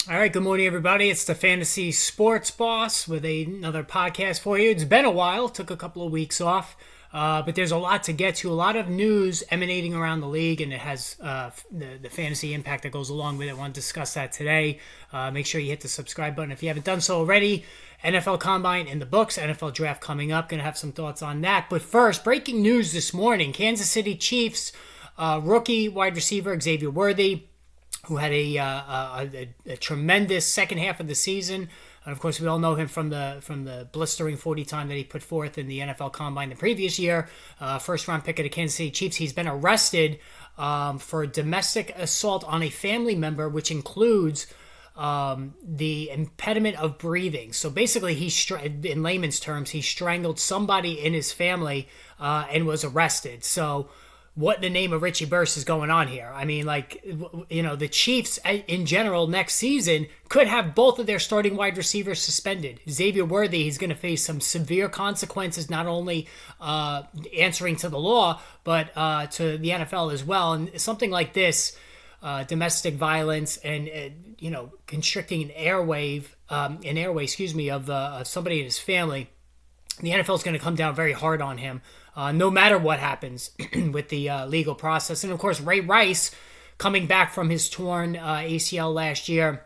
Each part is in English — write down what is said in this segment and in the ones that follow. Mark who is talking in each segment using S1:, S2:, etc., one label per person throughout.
S1: All right, good morning, everybody. It's the Fantasy Sports Boss with another podcast for you. It's been a while, took a couple of weeks off, but there's a lot to get to, a lot of news emanating around the league, and it has the fantasy impact that goes along with it. I want to discuss that today. Make sure you hit the subscribe button if you haven't done so already. NFL Combine in the books, NFL Draft coming up. Going to have some thoughts on that. But first, breaking news this morning, Kansas City Chiefs rookie wide receiver Xavier Worthy, who had a tremendous second half of the season. And of course, we all know him from the blistering 40 time that he put forth in the NFL Combine the previous year. First round pick of the Kansas City Chiefs. He's been arrested for domestic assault on a family member, which includes the impediment of breathing. So basically, in layman's terms, he strangled somebody in his family and was arrested. So what in the name of Richie Burst is going on here? I mean, the Chiefs in general next season could have both of their starting wide receivers suspended. Xavier Worthy, he's going to face some severe consequences, not only answering to the law, but to the NFL as well. And something like this, domestic violence and, constricting an airway, of somebody in his family, the NFL is going to come down very hard on him, no matter what happens with the legal process. And of course, Ray Rice, coming back from his torn ACL last year,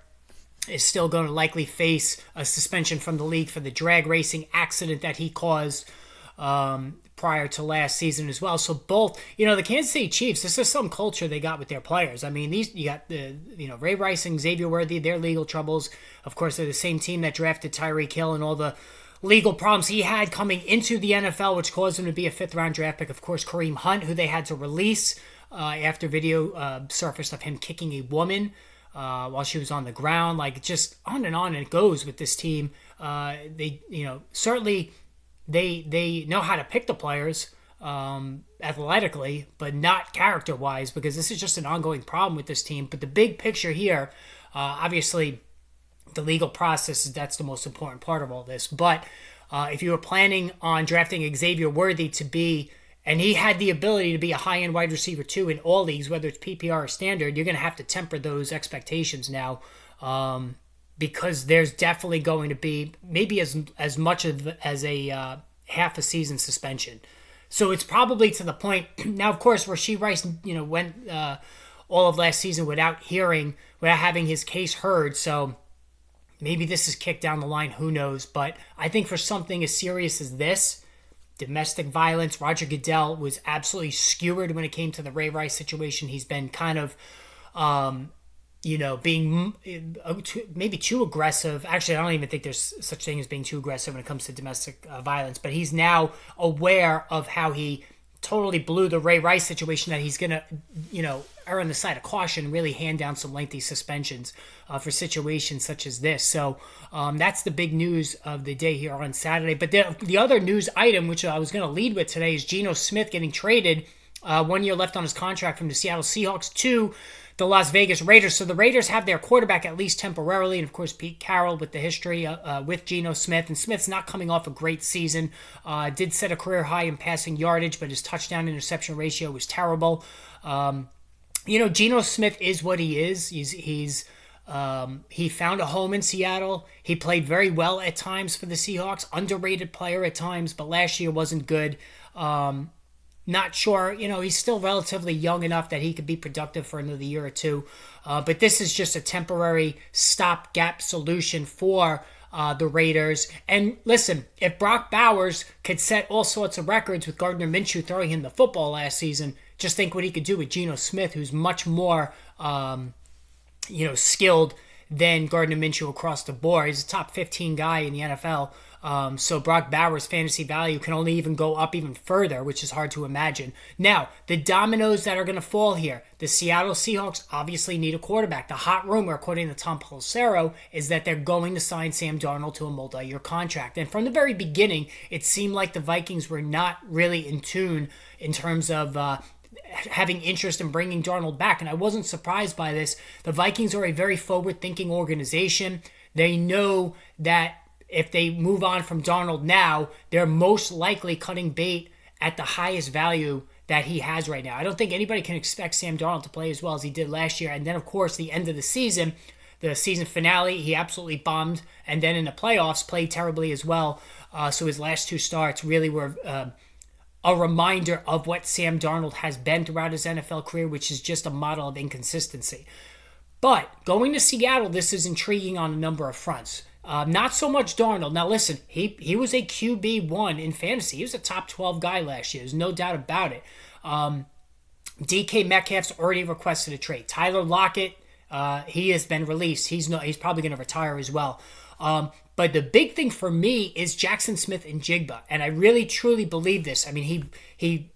S1: is still going to likely face a suspension from the league for the drag racing accident that he caused prior to last season as well. So both, the Kansas City Chiefs, this is some culture they got with their players. I mean, you got Ray Rice and Xavier Worthy, their legal troubles. Of course, they're the same team that drafted Tyreek Hill and all the legal problems he had coming into the NFL, which caused him to be a fifth-round draft pick. Of course, Kareem Hunt, who they had to release after video surfaced of him kicking a woman while she was on the ground. Like, just on and it goes with this team. Certainly they know how to pick the players athletically, but not character-wise, because this is just an ongoing problem with this team. But the big picture here, obviously, the legal process, that's the most important part of all this. But if you were planning on drafting Xavier Worthy to be, and he had the ability to be a high-end wide receiver too in all leagues, whether it's PPR or standard, you're going to have to temper those expectations now, because there's definitely going to be maybe as much as a half a season suspension. So it's probably to the point now. Of course, Rashee Rice, went all of last season without having his case heard. So maybe this is kicked down the line, who knows? But I think for something as serious as this, domestic violence, Roger Goodell was absolutely skewered when it came to the Ray Rice situation. He's been kind of, being maybe too aggressive. Actually, I don't even think there's such thing as being too aggressive when it comes to domestic violence. But he's now aware of how he totally blew the Ray Rice situation, that he's going to, err on the side of caution, really hand down some lengthy suspensions for situations such as this. So that's the big news of the day here on Saturday. But the other news item, which I was going to lead with today, is Geno Smith getting traded, 1 year left on his contract, from the Seattle Seahawks to the Las Vegas Raiders. So the Raiders have their quarterback at least temporarily, and of course Pete Carroll with the history with Geno Smith. And Smith's not coming off a great season. Did set a career high in passing yardage, but his touchdown interception ratio was terrible. Geno Smith is what he is. He found a home in Seattle. He played very well at times for the Seahawks. Underrated player at times, but last year wasn't good. Not sure, he's still relatively young enough that he could be productive for another year or two. But this is just a temporary stopgap solution for the Raiders. And listen, if Brock Bowers could set all sorts of records with Gardner Minshew throwing him the football last season, just think what he could do with Geno Smith, who's much more, skilled than Gardner Minshew across the board. He's a top 15 guy in the NFL. So Brock Bowers' fantasy value can only even go up even further, which is hard to imagine. Now, the dominoes that are going to fall here. The Seattle Seahawks obviously need a quarterback. The hot rumor, according to Tom Pelissero, is that they're going to sign Sam Darnold to a multi-year contract. And from the very beginning, it seemed like the Vikings were not really in tune in terms of having interest in bringing Darnold back. And I wasn't surprised by this. The Vikings are a very forward-thinking organization. They know that if they move on from Darnold now, they're most likely cutting bait at the highest value that he has right now. I don't think anybody can expect Sam Darnold to play as well as he did last year. And then, of course, the end of the season, the season finale, he absolutely bombed, and then in the playoffs, played terribly as well. So his last 2 starts really were a reminder of what Sam Darnold has been throughout his NFL career, which is just a model of inconsistency. But going to Seattle, this is intriguing on a number of fronts. Not so much Darnold. Now listen, he was a QB1 in fantasy. He was a top 12 guy last year. There's no doubt about it. DK Metcalf's already requested a trade. Tyler Lockett, he has been released. He's probably going to retire as well. But the big thing for me is Jackson Smith-Njigba, and I really truly believe this. I mean, he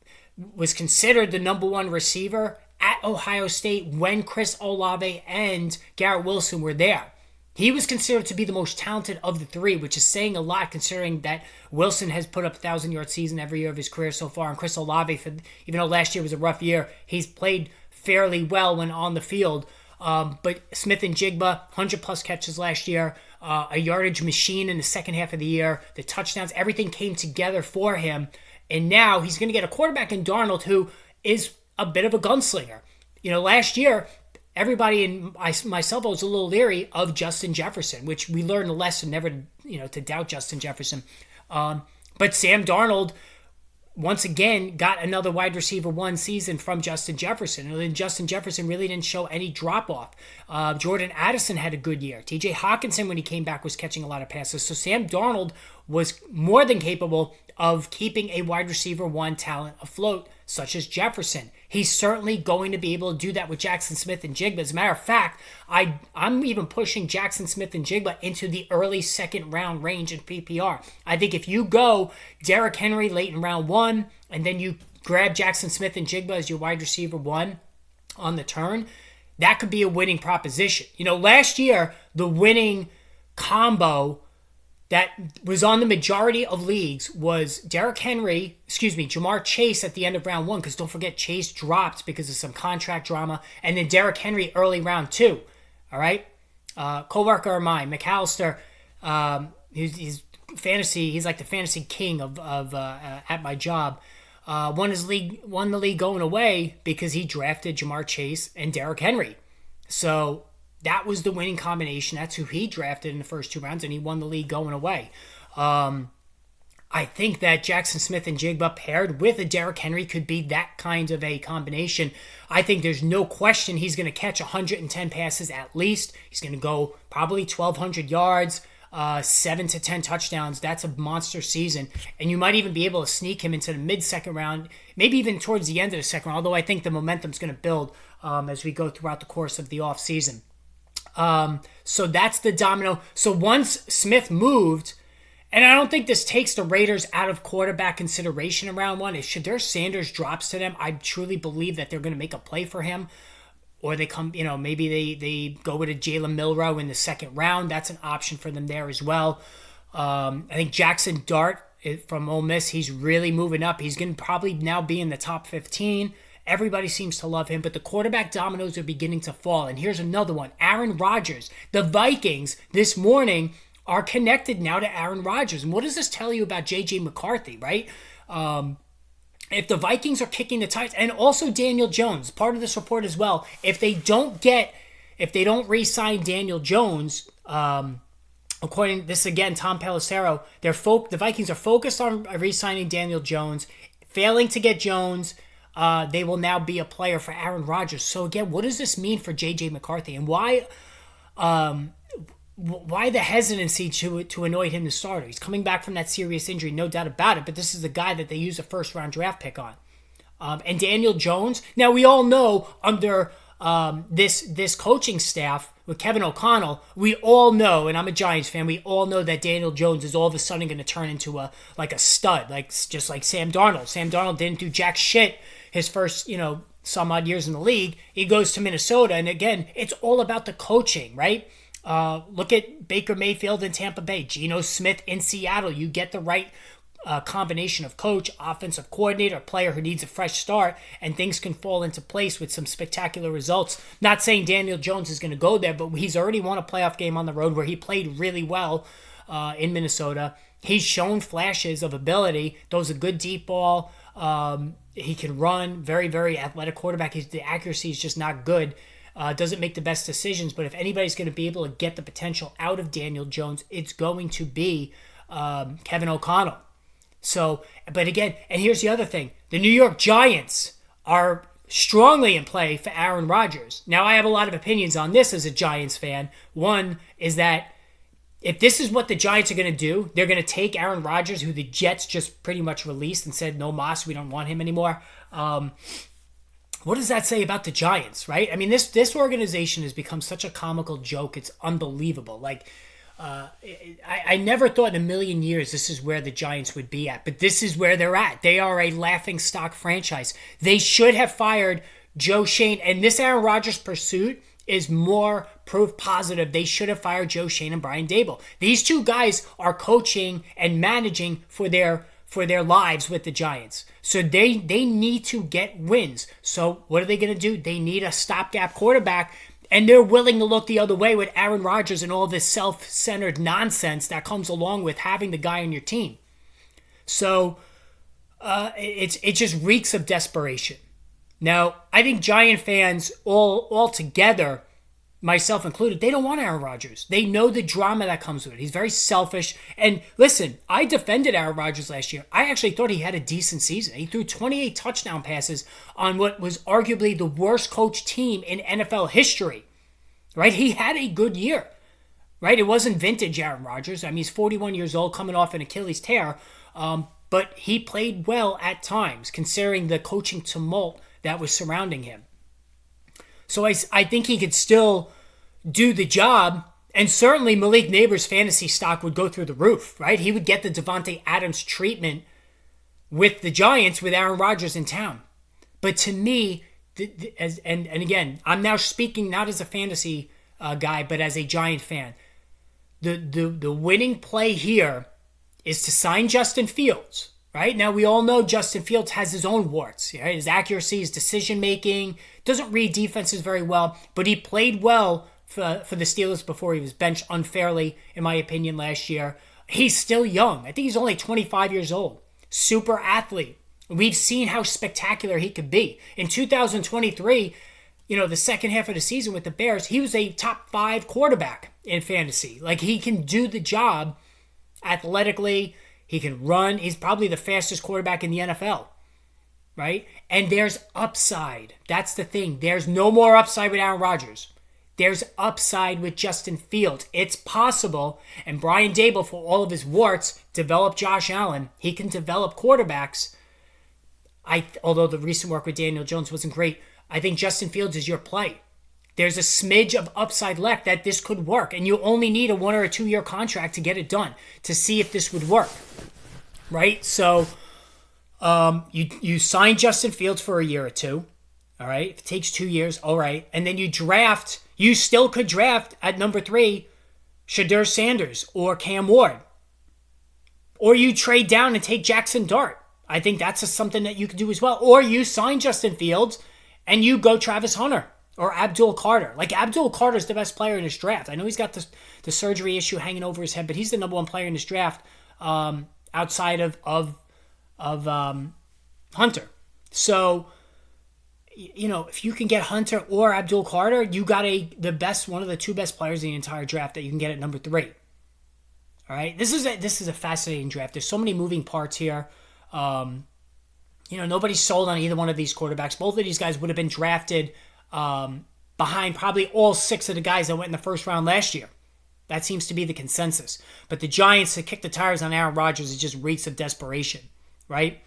S1: was considered the number 1 receiver at Ohio State when Chris Olave and Garrett Wilson were there. He was considered to be the most talented of the 3, which is saying a lot considering that Wilson has put up a 1,000-yard season every year of his career so far, and Chris Olave, even though last year was a rough year, he's played fairly well when on the field. But Smith-Njigba, 100-plus catches last year, a yardage machine in the second half of the year, the touchdowns, everything came together for him. And now he's going to get a quarterback in Darnold who is a bit of a gunslinger. Last year, everybody, and myself, I was a little leery of Justin Jefferson, which we learned a lesson never to doubt Justin Jefferson. But Sam Darnold, once again, got another wide receiver 1 season from Justin Jefferson. And then Justin Jefferson really didn't show any drop-off. Jordan Addison had a good year. TJ Hawkinson, when he came back, was catching a lot of passes. So Sam Darnold was more than capable of keeping a wide receiver 1 talent afloat, such as Jefferson. He's certainly going to be able to do that with Jackson Smith-Njigba. As a matter of fact, I'm even pushing Jackson Smith-Njigba into the early second round range in PPR. I think if you go Derrick Henry late in round 1, and then you grab Jackson Smith-Njigba as your wide receiver 1 on the turn, that could be a winning proposition. Last year, the winning combo that was on the majority of leagues was Jamar Chase at the end of round 1, because don't forget, Chase dropped because of some contract drama, and then Derrick Henry early round 2. All right? Coworker of mine, McAllister, he's fantasy, he's like the fantasy king of at my job, won the league going away because he drafted Jamar Chase and Derrick Henry. So that was the winning combination. That's who he drafted in the first 2 rounds, and he won the league going away. I think that Jackson Smith-Njigba paired with a Derrick Henry could be that kind of a combination. I think there's no question he's going to catch 110 passes at least. He's going to go probably 1,200 yards, 7 to 10 touchdowns. That's a monster season. And you might even be able to sneak him into the mid-second round, maybe even towards the end of the second round, although I think the momentum's going to build as we go throughout the course of the offseason. So that's the domino. So once Smith moved, and I don't think this takes the Raiders out of quarterback consideration in round 1. If Shedeur Sanders drops to them, I truly believe that they're going to make a play for him. Or they come, maybe they go with a Jalen Milroe in the second round. That's an option for them there as well. I think Jackson Dart from Ole Miss, he's really moving up. He's going to probably now be in the top 15. Everybody seems to love him, but the quarterback dominoes are beginning to fall. And here's another one. Aaron Rodgers. The Vikings this morning are connected now to Aaron Rodgers. And what does this tell you about J.J. McCarthy, right? If the Vikings are kicking the tires, and also Daniel Jones, part of this report as well, if they don't re-sign Daniel Jones, according to this again, Tom Pelissero, the Vikings are focused on re-signing Daniel Jones. Failing to get Jones, they will now be a player for Aaron Rodgers. So again, what does this mean for J.J. McCarthy, and why the hesitancy to anoint him the starter? He's coming back from that serious injury, no doubt about it, but this is the guy that they used a first-round draft pick on. And Daniel Jones, now we all know under this coaching staff with Kevin O'Connell, we all know, and I'm a Giants fan, we all know that Daniel Jones is all of a sudden going to turn into a stud, just like Sam Darnold. Sam Darnold didn't do jack shit his first, some odd years in the league. He goes to Minnesota, and again, it's all about the coaching, right? Look at Baker Mayfield in Tampa Bay, Geno Smith in Seattle. You get the right combination of coach, offensive coordinator, player who needs a fresh start, and things can fall into place with some spectacular results. Not saying Daniel Jones is going to go there, but he's already won a playoff game on the road where he played really well in Minnesota. He's shown flashes of ability. Throws a good deep ball. He can run. Very, very athletic quarterback. The accuracy is just not good. doesn't make the best decisions. But if anybody's going to be able to get the potential out of Daniel Jones, it's going to be Kevin O'Connell. So, but again, and here's the other thing. The New York Giants are strongly in play for Aaron Rodgers. Now, I have a lot of opinions on this as a Giants fan. One is that if this is what the Giants are going to do, they're going to take Aaron Rodgers, who the Jets just pretty much released and said, no mas, we don't want him anymore. What does that say about the Giants, right? I mean, this organization has become such a comical joke. It's unbelievable. Like, I never thought in a million years this is where the Giants would be at, but this is where they're at. They are a laughingstock franchise. They should have fired Joe Schoen, and this Aaron Rodgers pursuit is more proof positive. They should have fired Joe Schoen and Brian Daboll. These two guys are coaching and managing for their lives with the Giants. So they need to get wins. So what are they going to do? They need a stopgap quarterback, and they're willing to look the other way with Aaron Rodgers and all this self-centered nonsense that comes along with having the guy on your team. So it just reeks of desperation. Now, I think Giant fans all together, myself included, they don't want Aaron Rodgers. They know the drama that comes with it. He's very selfish. And listen, I defended Aaron Rodgers last year. I actually thought he had a decent season. He threw 28 touchdown passes on what was arguably the worst coached team in NFL history. Right? He had a good year. Right? It wasn't vintage Aaron Rodgers. I mean, he's 41 years old, coming off an Achilles tear. But he played well at times, considering the coaching tumult that was surrounding him. So I think he could still do the job, and certainly Malik Neighbors' fantasy stock would go through the roof, right? He would get the Devontae Adams treatment with the Giants with Aaron Rodgers in town. But to me, and again, I'm now speaking not as a fantasy guy, but as a Giant fan. The winning play here is to sign Justin Fields. Right? Now, we all know Justin Fields has his own warts. Right? His accuracy, his decision-making, doesn't read defenses very well, but he played well for the Steelers before he was benched unfairly, in my opinion, last year. He's still young. I think he's only 25 years old. Super athlete. We've seen how spectacular he could be. In 2023, the second half of the season with the Bears, he was a top 5 quarterback in fantasy. Like, he can do the job athletically. He can run. He's probably the fastest quarterback in the NFL, right? And there's upside. That's the thing. There's no more upside with Aaron Rodgers. There's upside with Justin Fields. It's possible. And Brian Daboll, for all of his warts, developed Josh Allen. He can develop quarterbacks. Although the recent work with Daniel Jones wasn't great, I think Justin Fields is your play. There's a smidge of upside left that this could work. And you only need a 1 or a 2 year contract to get it done, to see if this would work. Right? So you sign Justin Fields for a year or two. All right? If it takes 2 years, all right. And then you still could draft at number 3, Shedeur Sanders or Cam Ward. Or you trade down and take Jackson Dart. I think that's something that you could do as well. Or you sign Justin Fields and you go Travis Hunter. Or Abdul Carter. Like, Abdul Carter's the best player in this draft. I know he's got the surgery issue hanging over his head, but he's the number 1 player in this draft outside of Hunter. So, if you can get Hunter or Abdul Carter, you got one of the 2 best players in the entire draft that you can get at number 3. All right? This is a fascinating draft. There's so many moving parts here. Nobody's sold on either one of these quarterbacks. Both of these guys would have been drafted behind probably all 6 of the guys that went in the first round last year. That seems to be the consensus. But the Giants to kick the tires on Aaron Rodgers, it just reeks of desperation, right?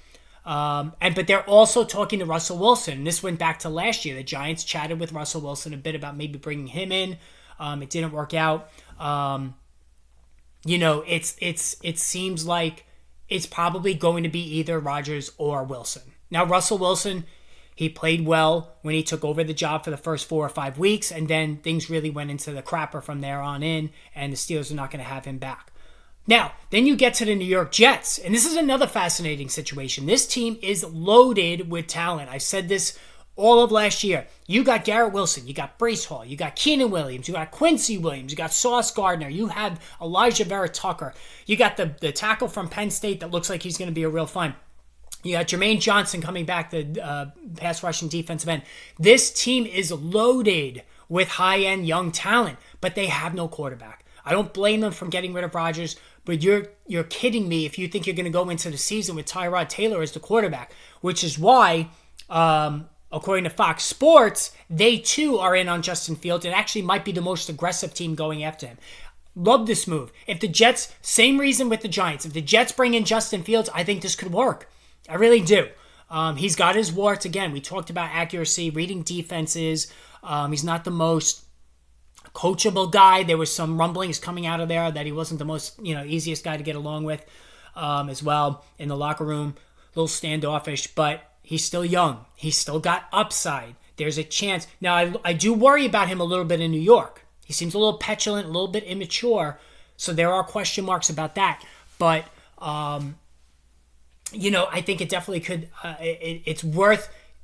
S1: But they're also talking to Russell Wilson. And this went back to last year. The Giants chatted with Russell Wilson a bit about maybe bringing him in. It didn't work out. It seems like it's probably going to be either Rodgers or Wilson. Now, Russell Wilson, he played well when he took over the job for the first 4 or 5 weeks, and then things really went into the crapper from there on in, and the Steelers are not going to have him back. Now, then you get to the New York Jets, and this is another fascinating situation. This team is loaded with talent. I said this all of last year. You got Garrett Wilson, you got Breece Hall, you got Keenan Williams, you got Quincy Williams, you got Sauce Gardner, you have Elijah Vera Tucker, you got the tackle from Penn State that looks like he's going to be a real fun. You got Jermaine Johnson coming back, the pass rushing defensive end. This team is loaded with high-end young talent, but they have no quarterback. I don't blame them from getting rid of Rodgers, but you're kidding me if you think you're going to go into the season with Tyrod Taylor as the quarterback, which is why, according to Fox Sports, they too are in on Justin Fields and actually might be the most aggressive team going after him. Love this move. If the Jets, same reason with the Giants, if the Jets bring in Justin Fields, I think this could work. I really do. He's got his warts. Again, we talked about accuracy, reading defenses. He's not the most coachable guy. There was some rumblings coming out of there that he wasn't the most, easiest guy to get along with as well in the locker room. A little standoffish, but he's still young. He's still got upside. There's a chance. Now, I do worry about him a little bit in New York. He seems a little petulant, a little bit immature, so there are question marks about that. But, I think it definitely could,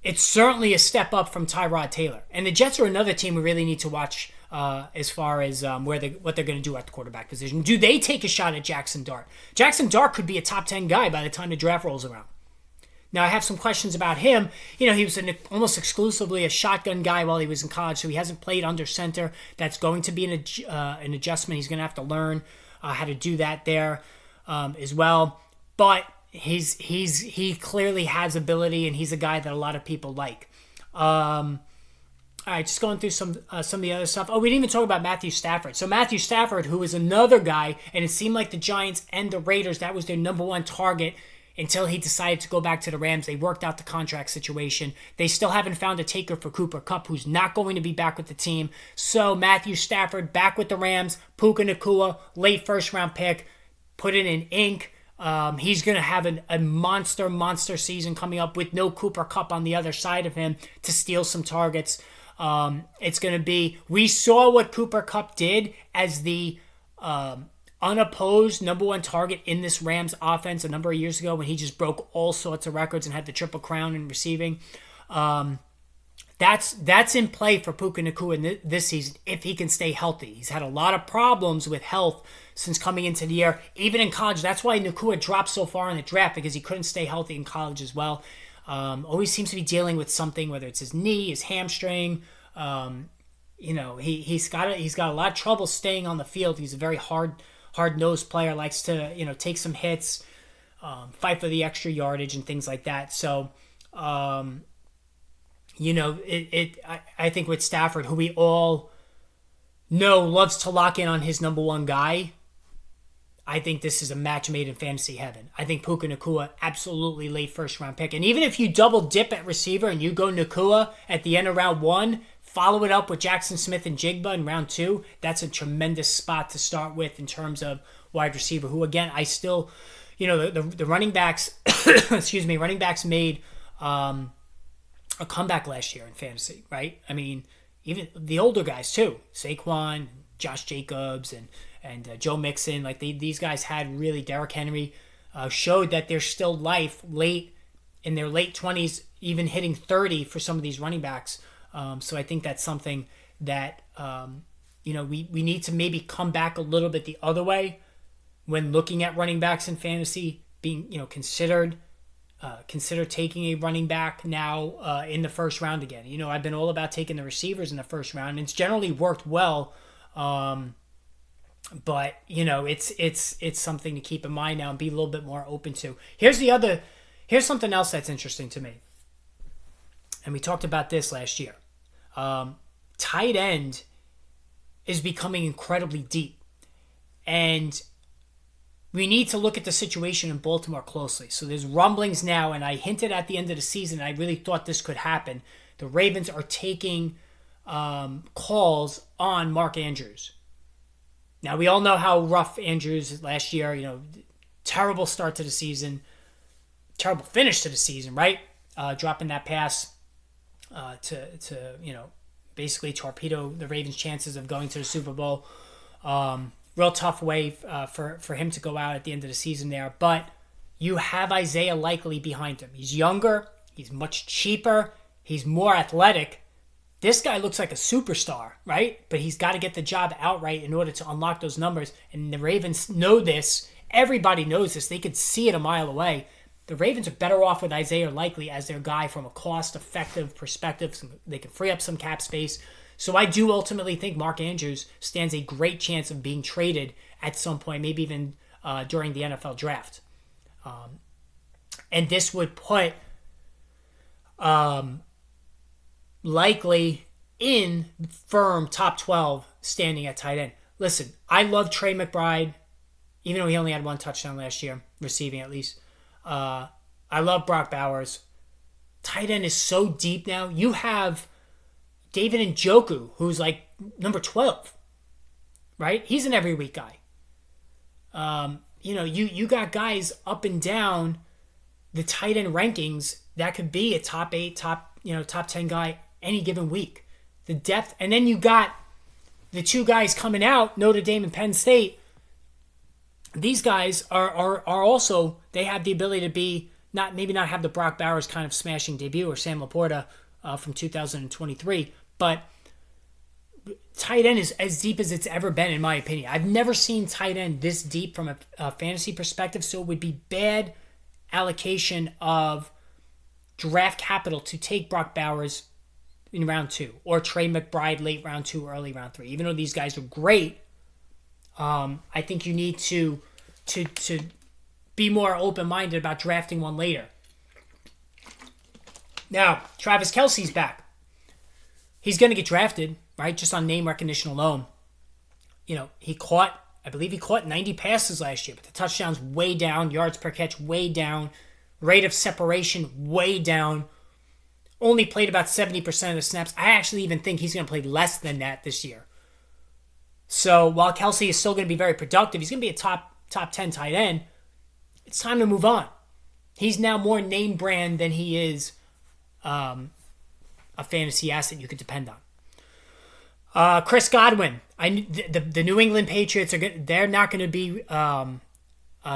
S1: it's certainly a step up from Tyrod Taylor. And the Jets are another team we really need to watch as far as what they're going to do at the quarterback position. Do they take a shot at Jackson Dart? Jackson Dart could be a top 10 guy by the time the draft rolls around. Now, I have some questions about him. He was almost exclusively a shotgun guy while he was in college, so he hasn't played under center. That's going to be an adjustment. He's going to have to learn how to do that there as well. But he clearly has ability, and he's a guy that a lot of people like. All right, just going through some of the other stuff. Oh, we didn't even talk about Matthew Stafford. So Matthew Stafford, who is another guy, and it seemed like the Giants and the Raiders, that was their number one target until he decided to go back to the Rams. They worked out the contract situation. They still haven't found a taker for Cooper Kupp, who's not going to be back with the team. So Matthew Stafford back with the Rams. Puka Nacua, late first-round pick, put it in ink. He's going to have a monster season coming up with no Cooper Kupp on the other side of him to steal some targets. It's going to be, we saw what Cooper Kupp did as the unopposed number one target in this Rams offense a number of years ago when he just broke all sorts of records and had the Triple Crown in receiving. That's in play for Puka Nacua this season if he can stay healthy. He's had a lot of problems with health since coming into the year, even in college. That's why Nacua dropped so far in the draft, because he couldn't stay healthy in college as well. Always seems to be dealing with something, whether it's his knee, his hamstring. He's got a lot of trouble staying on the field. He's a very hard-nosed player, likes to take some hits, fight for the extra yardage and things like that. So, I think with Stafford, who we all know loves to lock in on his number one guy, I think this is a match made in fantasy heaven. I think Puka Nacua, absolutely late first-round pick. And even if you double dip at receiver and you go Nacua at the end of round 1, follow it up with Jackson Smith and Jigba in round 2, that's a tremendous spot to start with in terms of wide receiver, who, again, I still, the running backs, running backs made a comeback last year in fantasy, right? I mean, even the older guys too, Saquon, Josh Jacobs, and Joe Mixon, like these guys had really, Derrick Henry showed that there's still life late in their late 20s, even hitting 30 for some of these running backs. So I think that's something that we need to maybe come back a little bit the other way when looking at running backs in fantasy, being consider taking a running back now in the first round again. I've been all about taking the receivers in the first round, and it's generally worked well. But it's something to keep in mind now and be a little bit more open to. Here's something else that's interesting to me, and we talked about this last year. Tight end is becoming incredibly deep, and we need to look at the situation in Baltimore closely. So there's rumblings now, and I hinted at the end of the season, I really thought this could happen. The Ravens are taking calls on Mark Andrews. Now, we all know how rough Andrews last year, terrible start to the season, terrible finish to the season, right? Dropping that pass to basically torpedo the Ravens' chances of going to the Super Bowl. Real tough way for him to go out at the end of the season there. But you have Isaiah Likely behind him. He's younger. He's much cheaper. He's more athletic. This guy looks like a superstar, right? But he's got to get the job outright in order to unlock those numbers. And the Ravens know this. Everybody knows this. They could see it a mile away. The Ravens are better off with Isaiah Likely as their guy from a cost-effective perspective. They can free up some cap space. So I do ultimately think Mark Andrews stands a great chance of being traded at some point, maybe even during the NFL draft. And this would put likely in firm top 12 standing at tight end. Listen, I love Trey McBride, even though he only had one touchdown last year, receiving at least. I love Brock Bowers. Tight end is so deep now. You have David Njoku, who's like number 12, right? He's an every week guy. You got guys up and down the tight end rankings that could be a top 8, top 10 guy any given week. The depth, and then you got the two guys coming out, Notre Dame and Penn State. These guys are also, they have the ability to be not have the Brock Bowers kind of smashing debut or Sam Laporta from 2023, but tight end is as deep as it's ever been, in my opinion. I've never seen tight end this deep from a fantasy perspective, so it would be bad allocation of draft capital to take Brock Bowers in round 2 or Trey McBride late round 2, early round 3. Even though these guys are great, I think you need to be more open-minded about drafting one later. Now, Travis Kelce's back. He's going to get drafted, right? Just on name recognition alone. I believe he caught 90 passes last year, but the touchdowns way down, yards per catch way down, rate of separation way down. Only played about 70% of the snaps. I actually even think he's going to play less than that this year. So while Kelce is still going to be very productive, he's going to be a top 10 tight end. It's time to move on. He's now more name brand than he is a fantasy asset you could depend on. Chris Godwin. The New England Patriots they're not going to be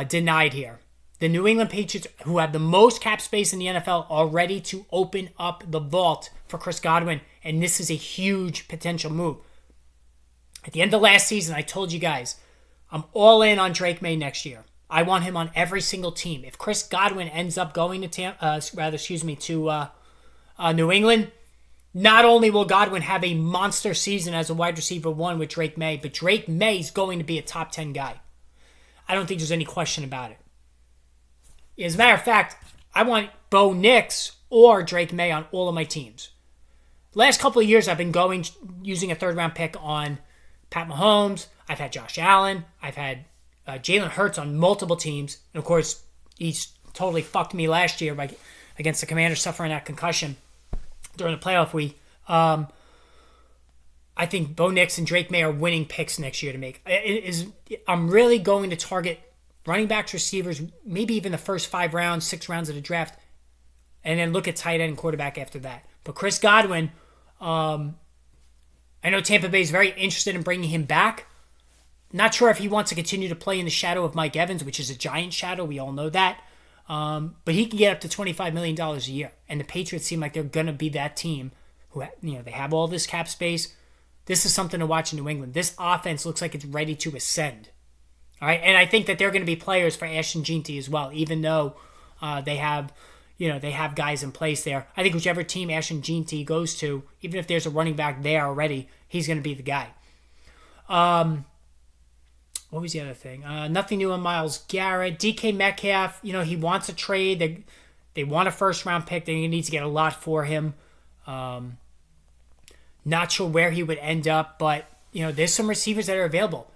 S1: denied here. The New England Patriots, who have the most cap space in the NFL, are ready to open up the vault for Chris Godwin, and this is a huge potential move. At the end of last season, I told you guys, I'm all in on Drake May next year. I want him on every single team. If Chris Godwin ends up going to New England, not only will Godwin have a monster season as a wide receiver 1 with Drake May, but Drake May is going to be a top 10 guy. I don't think there's any question about it. As a matter of fact, I want Bo Nix or Drake May on all of my teams. Last couple of years, I've been using a third-round pick on Pat Mahomes. I've had Josh Allen. I've had Jalen Hurts on multiple teams. And, of course, he's totally fucked me last year against the Commanders, suffering that concussion during the playoff week. I think Bo Nix and Drake May are winning picks next year to make. I'm really going to target running backs, receivers, maybe even the first 5 rounds, 6 rounds of the draft, and then look at tight end and quarterback after that. But Chris Godwin, I know Tampa Bay is very interested in bringing him back. Not sure if he wants to continue to play in the shadow of Mike Evans, which is a giant shadow. We all know that. But he can get up to $25 million a year. And the Patriots seem like they're going to be that team who, they have all this cap space. This is something to watch in New England. This offense looks like it's ready to ascend. All right, and I think that they're going to be players for Ashton Jeanty as well, even though they have guys in place there. I think whichever team Ashton Jeanty goes to, even if there's a running back there already, he's going to be the guy. What was the other thing? Nothing new on Myles Garrett. DK Metcalf, he wants a trade. They want a first-round pick. They need to get a lot for him. Not sure where he would end up, but, there's some receivers that are available.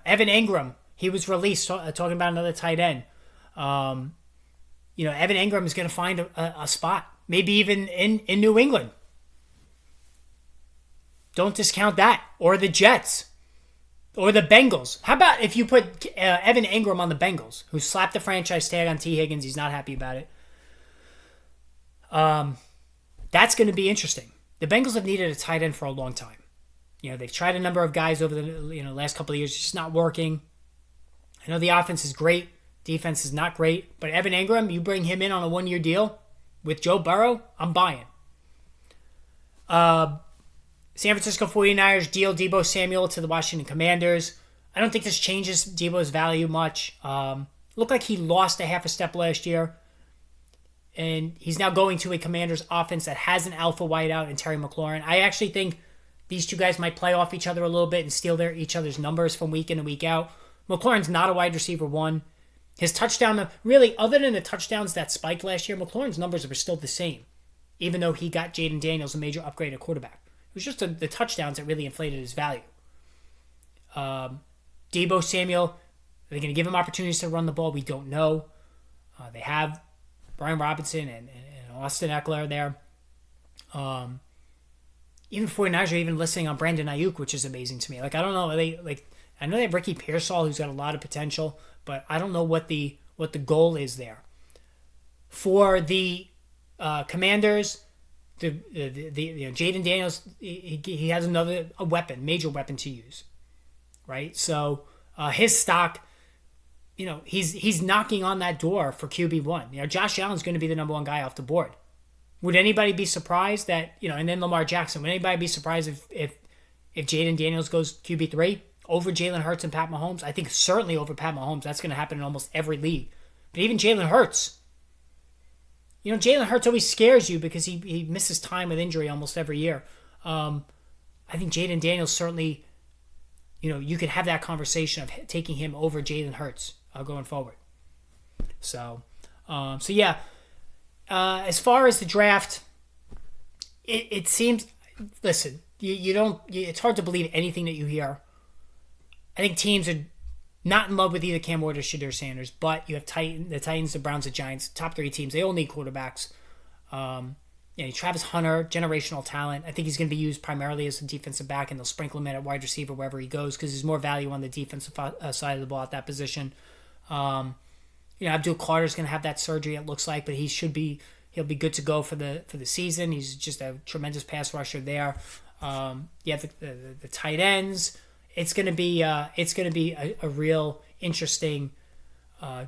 S1: Evan Ingram, he was released, talking about another tight end. Evan Ingram is going to find a spot, maybe even in New England. Don't discount that. Or the Jets. Or the Bengals. How about if you put Evan Ingram on the Bengals, who slapped the franchise tag on T. Higgins? He's not happy about it. That's going to be interesting. The Bengals have needed a tight end for a long time. They've tried a number of guys over the last couple of years. It's just not working. I know the offense is great. Defense is not great. But Evan Ingram, you bring him in on a 1-year deal with Joe Burrow, I'm buying. San Francisco 49ers deal Deebo Samuel to the Washington Commanders. I don't think this changes Deebo's value much. Looked like he lost a half a step last year. And he's now going to a Commanders offense that has an alpha wideout in Terry McLaurin. I actually think These two guys might play off each other a little bit and steal each other's numbers from week in and week out. McLaurin's not a wide receiver one. His touchdown, really, other than the touchdowns that spiked last year, McLaurin's numbers were still the same, even though he got Jaden Daniels a major upgrade at quarterback. It was just the touchdowns that really inflated his value. Deebo Samuel, are they going to give him opportunities to run the ball? We don't know. They have Brian Robinson and Austin Eckler there. Even 49ers are even listening on Brandon Ayuk, which is amazing to me. Like, I don't know. I know they have Ricky Pearsall, who's got a lot of potential, but I don't know what the goal is there. For the Commanders, Jaden Daniels, he has a major weapon to use, right? So his stock, he's knocking on that door for QB1. Josh Allen's going to be the number one guy off the board. Would anybody be surprised that, and then Lamar Jackson, would anybody be surprised if Jaden Daniels goes QB3 over Jalen Hurts and Pat Mahomes? I think certainly over Pat Mahomes. That's going to happen in almost every league. But even Jalen Hurts, Jalen Hurts always scares you because he misses time with injury almost every year. I think Jaden Daniels certainly, you could have that conversation of taking him over Jalen Hurts going forward. So yeah. As far as the draft, it seems, listen, it's hard to believe anything that you hear. I think teams are not in love with either Cam Ward or Shedeur Sanders, but you have the Titans, the Browns, the Giants, top three teams. They all need quarterbacks. Travis Hunter, generational talent. I think he's going to be used primarily as a defensive back, and they'll sprinkle him in at wide receiver wherever he goes because there's more value on the defensive side of the ball at that position. Abdul Carter's going to have that surgery, it looks like, but he'll be good to go for the season. He's just a tremendous pass rusher there. The tight ends. It's going to be a real interesting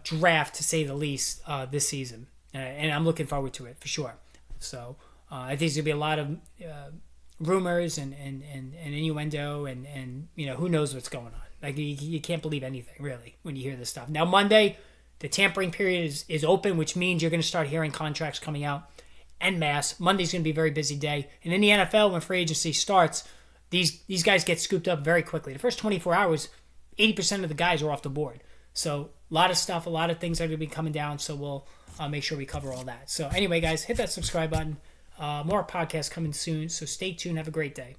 S1: draft, to say the least, this season, and I'm looking forward to it for sure. So I think there's going to be a lot of rumors and innuendo and who knows what's going on. Like you can't believe anything really when you hear this stuff. Now Monday, the tampering period is open, which means you're going to start hearing contracts coming out en masse. Monday's going to be a very busy day. And in the NFL, when free agency starts, these guys get scooped up very quickly. The first 24 hours, 80% of the guys are off the board. So a lot of stuff, a lot of things are going to be coming down. So we'll make sure we cover all that. So anyway, guys, hit that subscribe button. More podcasts coming soon. So stay tuned. Have a great day.